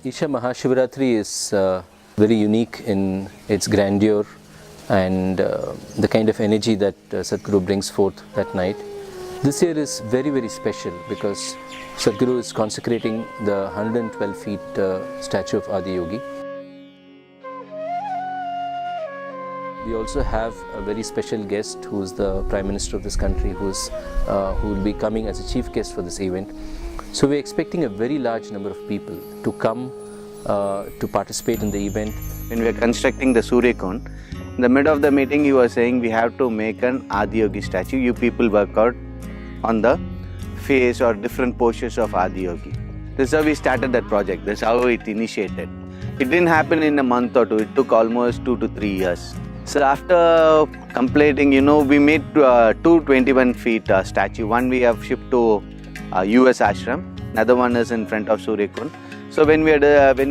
Isha Mahashivarathri is very unique in its grandeur and the kind of energy that Sadhguru brings forth that night. This year is very, very special because Sadhguru is consecrating the 112 feet statue of Adiyogi. We also have a very special guest who is the Prime Minister of this country who will be coming as a chief guest for this event. So we're expecting a very large number of people to come to participate in the event. When we are constructing the Surya Cone, in the middle of the meeting he was saying we have to make an Adiyogi statue. You people work out on the face or different postures of Adiyogi. This is how we started that project. This is how it initiated. It didn't happen in a month or two. It took almost 2 to 3 years. So after completing, we made two 21 feet statue. One we have shipped to US ashram. Another one is in front of Surya Cone. So when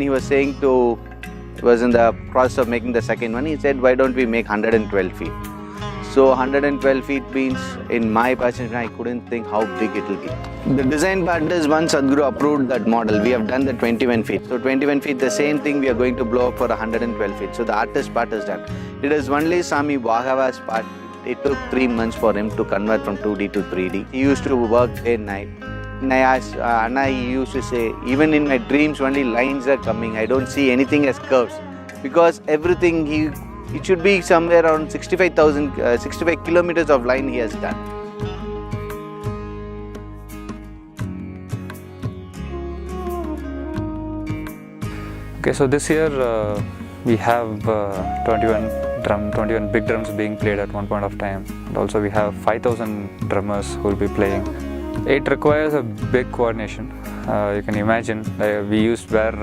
he was saying was in the process of making the second one, he said, why don't we make 112 feet? So 112 feet means, in my perception, I couldn't think how big it will be. The design part is once Sadhguru approved that model, we have done the 21 feet. So 21 feet, the same thing we are going to blow up for 112 feet. So the artist part is done. It is only Swami Bhagava's part. It took 3 months for him to convert from 2D to 3D. He used to work day and night. And I asked Anna, he used to say, even in my dreams only lines are coming. I don't see anything as curves. Because everything, it should be somewhere around 65 kilometers of line he has done. Okay, so this year we have 21 big drums being played at one point of time. And also we have 5,000 drummers who will be playing. It requires a big coordination. You can imagine we used where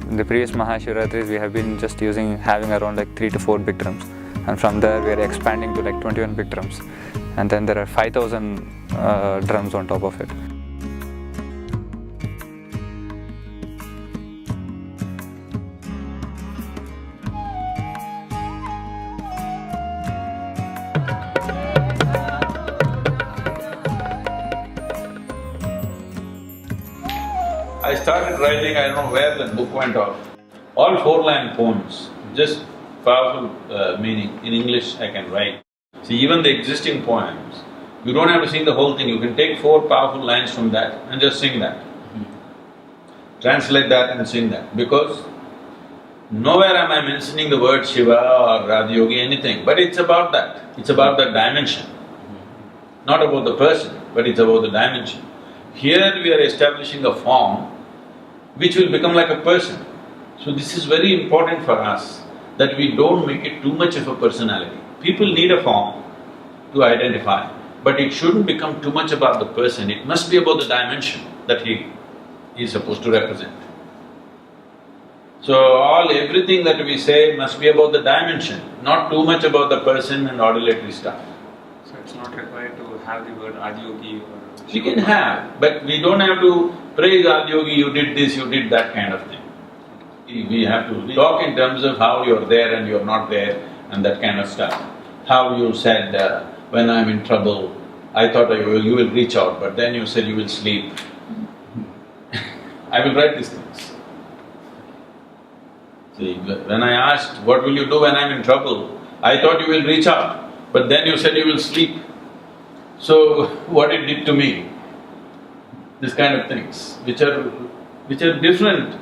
in the previous Mahashivratris we have been just having around like 3 to 4 big drums, and from there we are expanding to like 21 big drums, and then there are 5,000 drums on top of it. I started writing, I don't know where that book went off. All 4-line poems, just powerful meaning. In English I can write. See, even the existing poems, you don't have to sing the whole thing, you can take 4 powerful lines from that and just sing that. Translate that and sing that, because nowhere am I mentioning the word Shiva or Adiyogi, anything, but it's about that. It's about that dimension. Not about the person, but it's about the dimension. Here we are establishing a form which will become like a person. So this is very important for us, that we don't make it too much of a personality. People need a form to identify, but it shouldn't become too much about the person, it must be about the dimension that he is supposed to represent. So everything that we say must be about the dimension, not too much about the person and ordinary stuff. So it's not required to have the word Adiyogi or… We can have, but we don't have to praise Adiyogi, you did this, you did that kind of thing. We have to talk in terms of how you're there and you're not there and that kind of stuff. How you said, when I'm in trouble, I thought you will reach out, but then you said you will sleep. I will write these things. See, when I asked, what will you do when I'm in trouble, I thought you will reach out, but then you said you will sleep. So, what it did to me, this kind of things, which are different,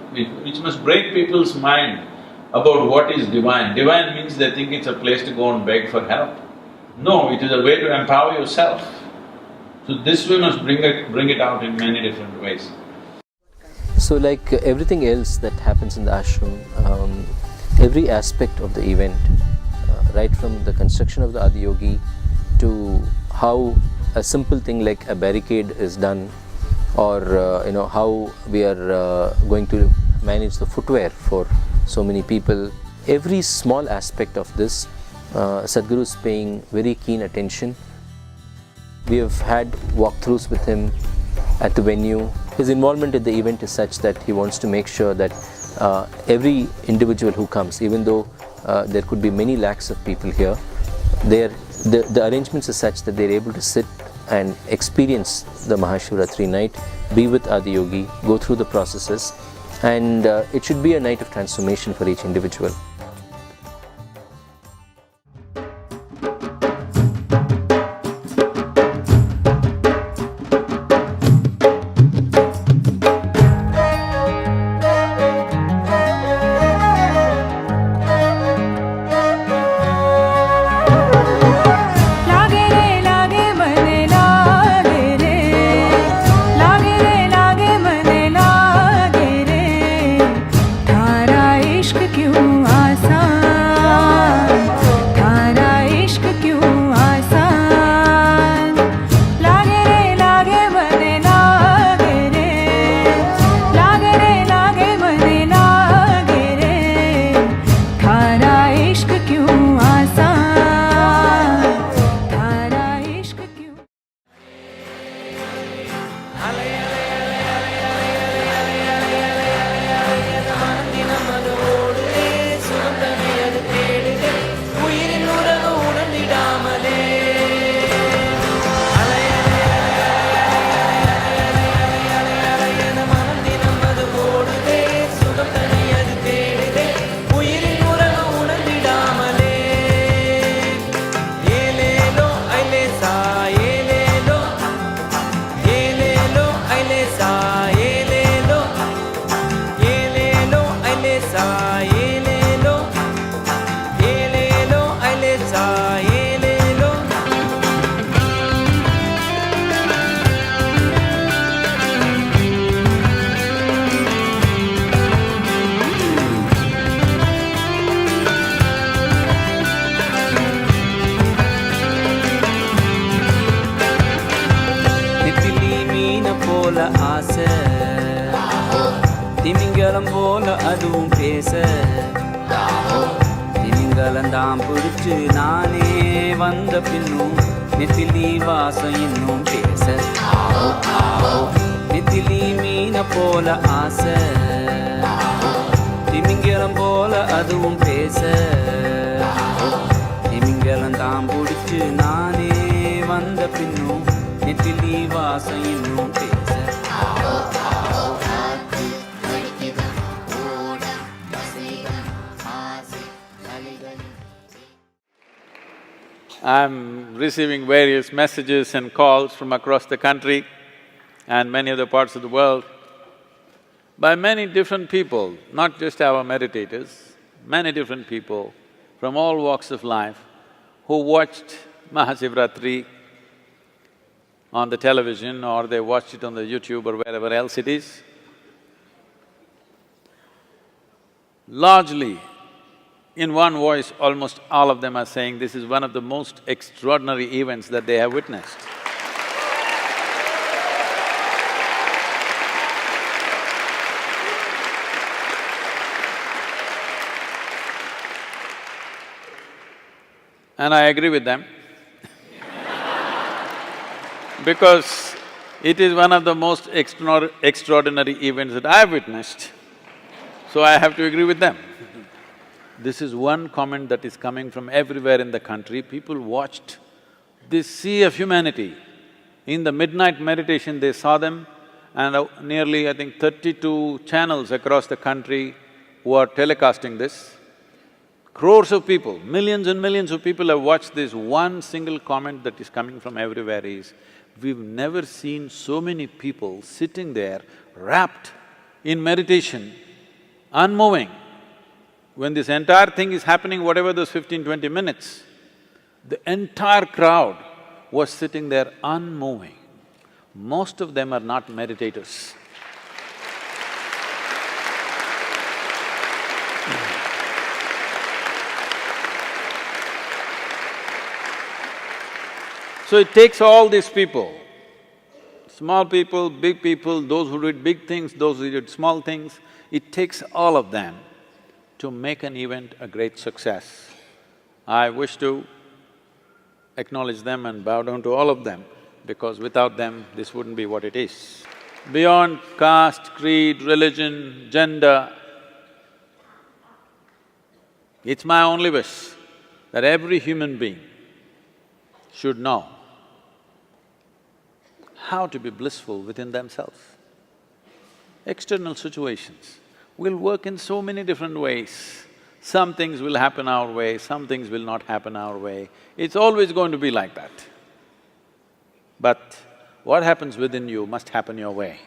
which must break people's mind about what is divine. Divine means they think it's a place to go and beg for help. No, it is a way to empower yourself. So this we must bring it out in many different ways. So like everything else that happens in the ashram, every aspect of the event, right from the construction of the Adiyogi to how a simple thing like a barricade is done, or how we are going to manage the footwear for so many people. Every small aspect of this, Sadhguru is paying very keen attention. We have had walkthroughs with him at the venue. His involvement in the event is such that he wants to make sure that every individual who comes, even though there could be many lakhs of people here, the arrangements are such that they're able to sit and experience the Mahashivratri night, be with Adiyogi, go through the processes, and it should be a night of transformation for each individual. திமிங்கலம் போல அதுவும் பேச திமிங்கலந்தாம் பிடிச்சு நானே வந்த பின்னும் நெத்திலி வாசம் இன்னும் பேச நெத்திலி மீன போல ஆசை திமிங்கலம் போல அதுவும் பேச திமிங்கலந்தாம் பிடிச்சு நானே வந்த பின்னும் நெத்திலி வாசம் இன்னும் பேச I'm receiving various messages and calls from across the country and many other parts of the world by many different people, not just our meditators, many different people from all walks of life who watched Shivarathri on the television or they watched it on the YouTube or wherever else it is. Largely, in one voice, almost all of them are saying this is one of the most extraordinary events that they have witnessed. And I agree with them because it is one of the most extraordinary events that I have witnessed, so I have to agree with them. This is one comment that is coming from everywhere in the country. People watched this sea of humanity. In the midnight meditation, they saw them, and nearly, I think, 32 channels across the country who are telecasting this. Crores of people, millions and millions of people have watched this. One single comment that is coming from everywhere is, we've never seen so many people sitting there, wrapped in meditation, unmoving. When this entire thing is happening, whatever those 15-20 minutes, the entire crowd was sitting there unmoving. Most of them are not meditators. So it takes all these people, small people, big people, those who did big things, those who did small things, it takes all of them to make an event a great success. I wish to acknowledge them and bow down to all of them because without them, this wouldn't be what it is. Beyond caste, creed, religion, gender, it's my only wish that every human being should know how to be blissful within themselves. External situations will work in so many different ways. Some things will happen our way, some things will not happen our way. It's always going to be like that. But what happens within you must happen your way.